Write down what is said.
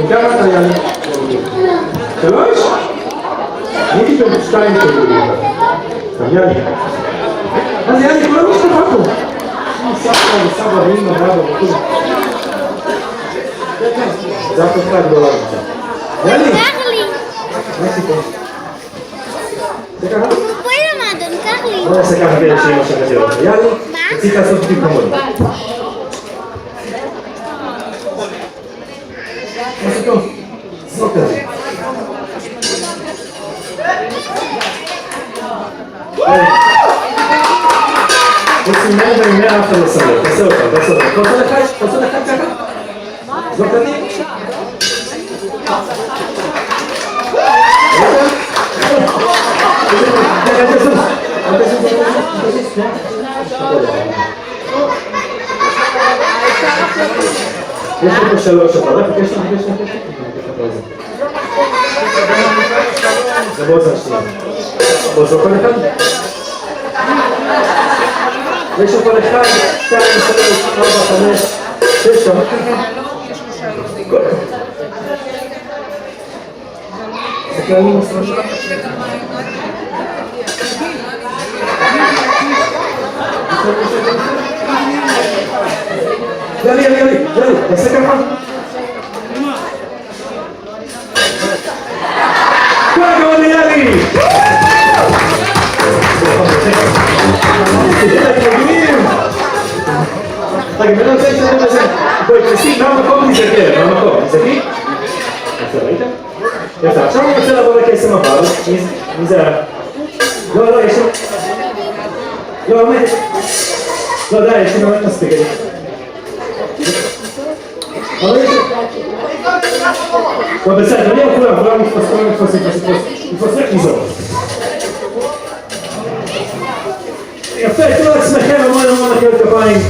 וכמה אתה יאללה? 3? אני הייתי בן 2 כאילו. יאללה. אז יאללה, כולם משתפה פה. סבתא וסבא ואמא ואבא וכו'. זה הפתחה הגדולה עכשיו. יאללה. קח לי. מה סיפור? זה ככה? בואי למדון, קח לי. בוא נעשה ככה כדי שאמא שלך תראה אותך. יאללה. תציג לעשות בדיוק כמוני. מה סיפור? לא כזה. רוצים 100 ו-100 אף אחד לא סמך, תעשה אותם, תעשה אותם. אתה רוצה לך? אתה רוצה לך ככה? לא כזה? יש לי פה 3 אתה רואה? יש לך? זה בוא עושה שנייה. בוא עושה כל אחד? יש פה 1, 2, 3, 4, 5, 6, מה ככה? זה כללי מסוים. יאללה, תעשה ככה. כל הכבוד ליאלי! רגע, בן רוצה להשתתף לזה. בואי, תעשי, מה המקום תזכר? מה המקום? תזכי? עכשיו, ראית? יפה, עכשיו אני רוצה לעבור לקסם הבא. מי זה היה? לא, יש לי... לא, עומד. לא, די, יש לי באמת מספיק. טוב, בסדר, אני אומר כולם נתפוס רק לזור. יפה, תנו לעצמכם המון מחיאות כפיים.